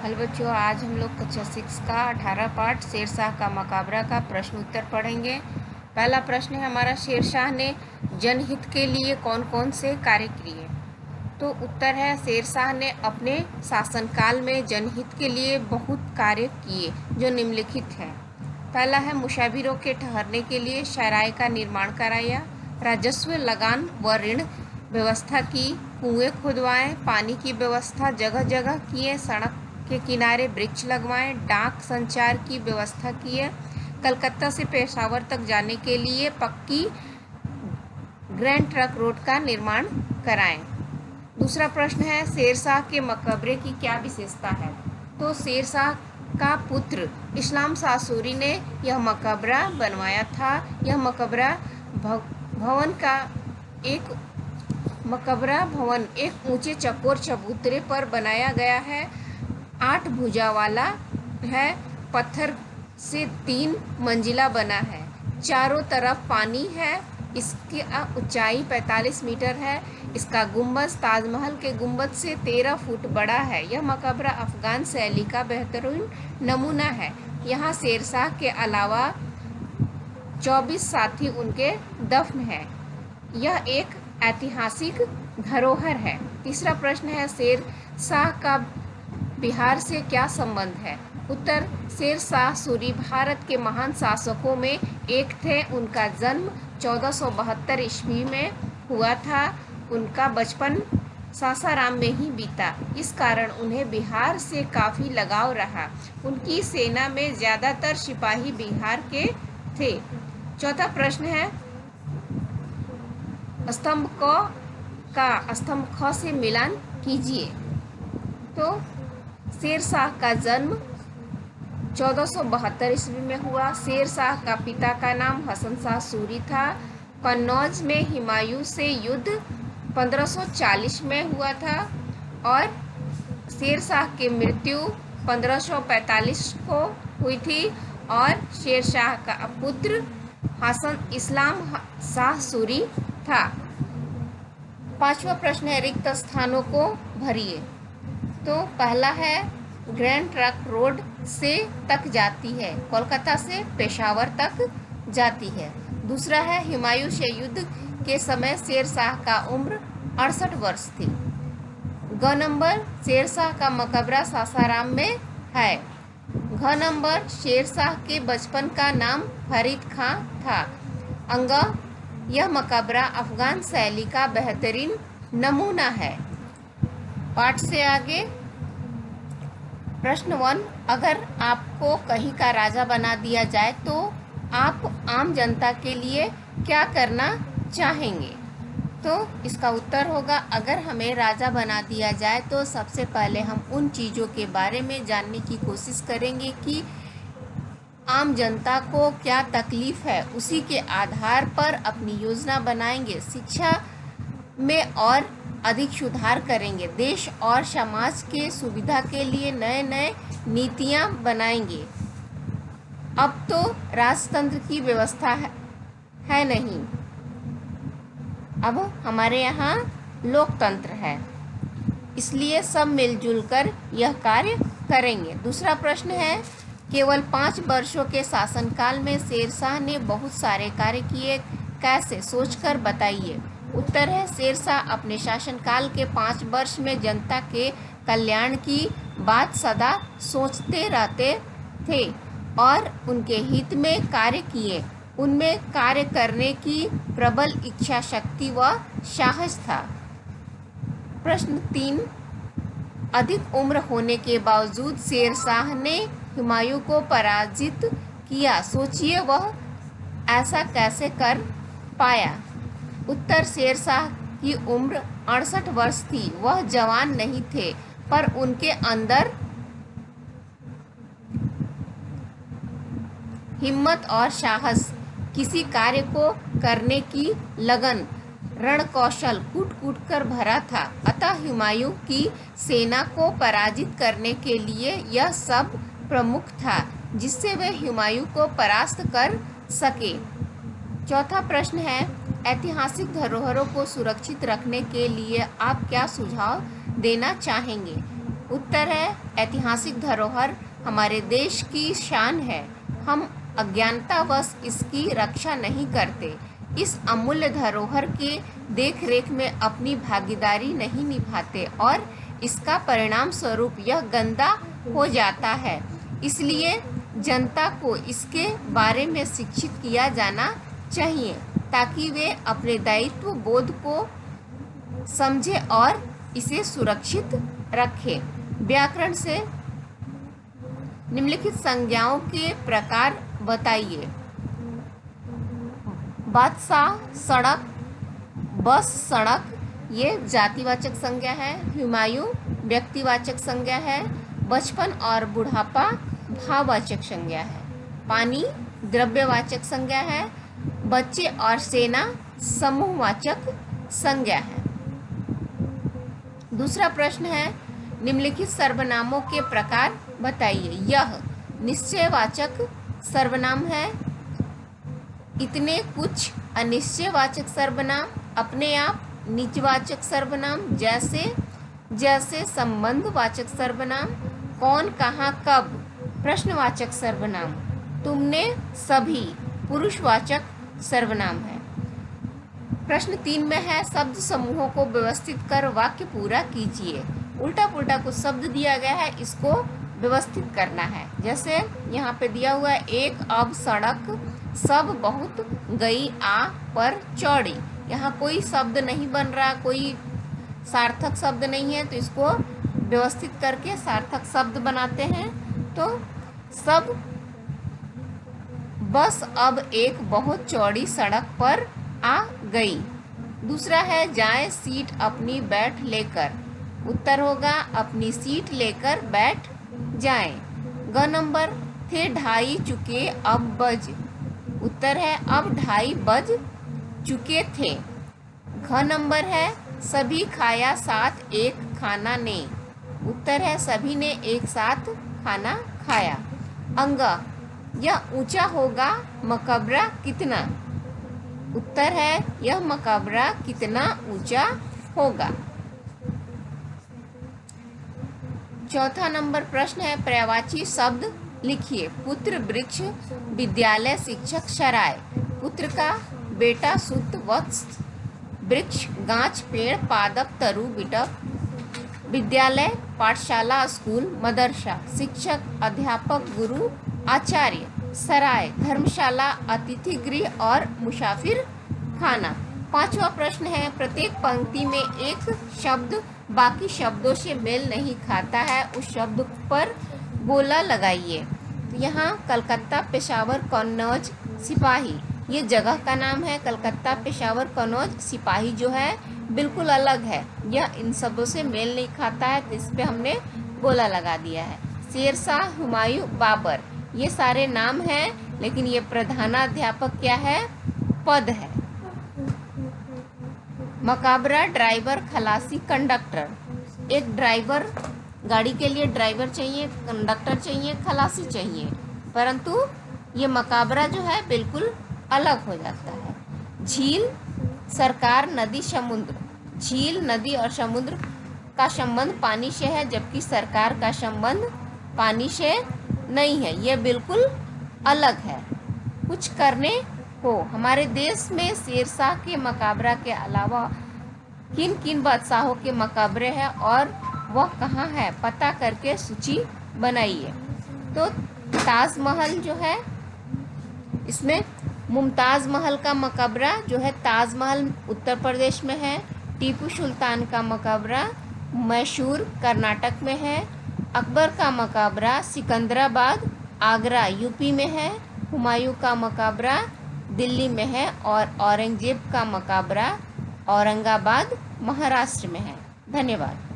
Hello बच्चों, आज हम लोग कक्षा 6 का 18 पार्ट शेरशाह का मकबरा का प्रश्न उत्तर पढ़ेंगे। पहला प्रश्न है हमारा, शेरशाह ने जनहित के लिए कौन कौन से कार्य किए। तो उत्तर है, शेरशाह ने अपने शासनकाल में जनहित के लिए बहुत कार्य किए जो निम्नलिखित हैं। पहला है, मुसाफिरों के ठहरने के लिए सराय का निर्माण कराया, राजस्व लगान व ऋण व्यवस्था की, कुएं खुदवाएं, पानी की व्यवस्था जगह जगह किए, सड़क के किनारे वृक्ष लगवाएं, डाक संचार की व्यवस्था की है, कलकत्ता से पेशावर तक जाने के लिए पक्की ग्रैंड ट्रंक रोड का निर्माण कराएं। दूसरा प्रश्न है, शेरशाह के मकबरे की क्या विशेषता है। तो शेरशाह का पुत्र इस्लाम शाह सूरी ने यह मकबरा बनवाया था। यह मकबरा भवन एक ऊंचे चकोर चबूतरे पर बनाया गया है। 8 भुजा वाला है, पत्थर से 3 मंजिला बना है, चारों तरफ पानी है, इसकी ऊंचाई 45 मीटर है। इसका गुंबद ताजमहल के गुंबद से 13 फुट बड़ा है। यह मकबरा अफगान शैली का बेहतरीन नमूना है। यहाँ शेरशाह के अलावा 24 साथी उनके दफन हैं। यह एक ऐतिहासिक धरोहर है। तीसरा प्रश्न है, शेरशाह का बिहार से क्या संबंध है। उत्तर, शेरशाह सूरी भारत के महान शासकों में एक थे। उनका जन्म 1472 ईस्वी में हुआ था। उनका बचपन सासाराम में ही बीता, इस कारण उन्हें बिहार से काफ़ी लगाव रहा। उनकी सेना में ज़्यादातर सिपाही बिहार के थे। चौथा प्रश्न है, स्तंभ क का स्तंभ ख से मिलान कीजिए। तो शेरशाह का जन्म 1472 ईस्वी में हुआ। शेरशाह का पिता का नाम हसन शाह सूरी था। कन्नौज में हुमायूं से युद्ध 1540 में हुआ था और शेरशाह की मृत्यु 1545 को हुई थी। और शेरशाह का पुत्र हसन इस्लाम शाह सूरी था। पांचवा प्रश्न है, रिक्त स्थानों को भरिए। तो पहला है, ग्रैंड ट्रंक रोड से तक जाती है, कोलकाता से पेशावर तक जाती है। दूसरा है, हुमायूं से युद्ध के समय शेरशाह का उम्र 68 वर्ष थी। ग नंबर, शेरशाह का मकबरा सासाराम में है। घ नंबर, शेरशाह के बचपन का नाम फरीद खां था। अंग, यह मकबरा अफगान शैली का बेहतरीन नमूना है। पाठ से आगे प्रश्न 1, अगर आपको कहीं का राजा बना दिया जाए तो आप आम जनता के लिए क्या करना चाहेंगे। तो इसका उत्तर होगा, अगर हमें राजा बना दिया जाए तो सबसे पहले हम उन चीज़ों के बारे में जानने की कोशिश करेंगे कि आम जनता को क्या तकलीफ़ है, उसी के आधार पर अपनी योजना बनाएंगे। शिक्षा में और अधिक सुधार करेंगे। देश और समाज के सुविधा के लिए नए नए नीतियां बनाएंगे। अब तो राजतंत्र की व्यवस्था है नहीं, अब हमारे यहाँ लोकतंत्र है, इसलिए सब मिलजुल कर यह कार्य करेंगे। दूसरा प्रश्न है, केवल 5 वर्षों के शासनकाल में शेरशाह ने बहुत सारे कार्य किए, कैसे, सोचकर बताइए। उत्तर है, शेरशाह अपने शासनकाल के 5 वर्ष में जनता के कल्याण की बात सदा सोचते रहते थे और उनके हित में कार्य किए। उनमें कार्य करने की प्रबल इच्छा शक्ति व साहस था। प्रश्न 3, अधिक उम्र होने के बावजूद शेरशाह ने हुमायूं को पराजित किया, सोचिए वह ऐसा कैसे कर पाया। उत्तर, शेरशाह की उम्र 68 वर्ष थी। वह जवान नहीं थे, पर उनके अंदर हिम्मत और साहस, किसी कार्य को करने की लगन, रण कौशल कूट कूट कर भरा था। अतः हुमायूं की सेना को पराजित करने के लिए यह सब प्रमुख था, जिससे वे हुमायूं को परास्त कर सके। चौथा प्रश्न है, ऐतिहासिक धरोहरों को सुरक्षित रखने के लिए आप क्या सुझाव देना चाहेंगे। उत्तर है ऐतिहासिक धरोहर हमारे देश की शान है। हम अज्ञानतावश इसकी रक्षा नहीं करते, इस अमूल्य धरोहर के देखरेख में अपनी भागीदारी नहीं निभाते और इसका परिणाम स्वरूप यह गंदा हो जाता है। इसलिए जनता को इसके बारे में शिक्षित किया जाना चाहिए ताकि वे अपने दायित्व बोध को समझे और इसे सुरक्षित रखें। व्याकरण से निम्नलिखित संज्ञाओं के प्रकार बताइए। बादशाह, सड़क, बस, सड़क, ये जातिवाचक संज्ञा है। हुमायूं व्यक्तिवाचक संज्ञा है। बचपन और बुढ़ापा भाववाचक संज्ञा है। पानी द्रव्यवाचक संज्ञा है। बच्चे और सेना समूहवाचक संज्ञा है। दूसरा प्रश्न है निम्नलिखित सर्वनामों के प्रकार बताइए। यह निश्चयवाचक सर्वनाम है। इतने कुछ अनिश्चयवाचक सर्वनाम। अपने आप निजवाचक सर्वनाम। जैसे जैसे संबंधवाचक सर्वनाम। कौन, कहाँ, कब प्रश्नवाचक सर्वनाम। तुमने, सभी पुरुषवाचक सर्वनाम है। प्रश्न 3 में है शब्द समूहों को व्यवस्थित कर वाक्य पूरा कीजिए। उल्टा पुल्टा कुछ शब्द दिया गया है, इसको व्यवस्थित करना है। जैसे यहाँ पे दिया हुआ है एक अब सड़क, सब बहुत गई आ पर चौड़ी। यहाँ कोई शब्द नहीं बन रहा, कोई सार्थक शब्द नहीं है, तो इसको व्यवस्थित करके सार्थक शब्द बनाते हैं। तो सब बस अब एक बहुत चौड़ी सड़क पर आ गई। दूसरा है जाए सीट अपनी बैठ लेकर। उत्तर होगा अपनी सीट लेकर बैठ जाएं। ग नंबर थे ढाई चुके अब बज। उत्तर है अब ढाई बज चुके थे। घ नंबर है सभी खाया साथ एक खाना ने। उत्तर है सभी ने एक साथ खाना खाया। अंग यह ऊंचा होगा मकबरा कितना। उत्तर है यह मकबरा कितना ऊंचा होगा। चौथा नंबर प्रश्न है पर्यायवाची शब्द लिखिए। पुत्र, वृक्ष, विद्यालय, शिक्षक, सराय। पुत्र का बेटा, सुत, वत्स, वृक्ष, गाछ, पेड़, पादप, तरु, बिटप। विद्यालय पाठशाला, स्कूल, मदरसा। शिक्षक अध्यापक, गुरु, आचार्य। सराय धर्मशाला, अतिथि गृह और मुसाफिर खाना। पांचवा प्रश्न है प्रत्येक पंक्ति में एक शब्द बाकी शब्दों से मेल नहीं खाता है, उस शब्द पर गोला लगाइए। तो यहाँ कलकत्ता, पेशावर, कन्नौज, सिपाही, ये जगह का नाम है। कलकत्ता, पेशावर, कन्नौज, सिपाही जो है बिल्कुल अलग है, यह इन शब्दों से मेल नहीं खाता है, तो इस पे हमने गोला लगा दिया है। शेरशाह, हुमायूं, बाबर, ये सारे नाम हैं, लेकिन ये प्रधानाध्यापक क्या है, पद है। मकाबरा ड्राइवर, खलासी, कंडक्टर। एक ड्राइवर, गाड़ी के लिए ड्राइवर चाहिए, कंडक्टर चाहिए, खलासी चाहिए, परंतु ये मकाबरा जो है बिल्कुल अलग हो जाता है। झील, सरकार, नदी, समुद्र। झील, नदी और समुद्र का संबंध पानी से है, जबकि सरकार का संबंध पानी से नहीं है, ये बिल्कुल अलग है। कुछ करने को, हमारे देश में शेरशाह के मकाबरा के अलावा किन किन बादशाहों के मकबरे हैं और वह कहाँ है, पता करके सूची बनाइए। तो ताजमहल जो है, इसमें मुमताज़ महल का मकबरा जो है ताजमहल उत्तर प्रदेश में है। टीपू सुल्तान का मकबरा मैसूर कर्नाटक में है। अकबर का मकबरा सिकंदराबाद आगरा यूपी में है। हुमायूं का मकबरा दिल्ली में है और औरंगजेब का मकबरा औरंगाबाद महाराष्ट्र में है। धन्यवाद।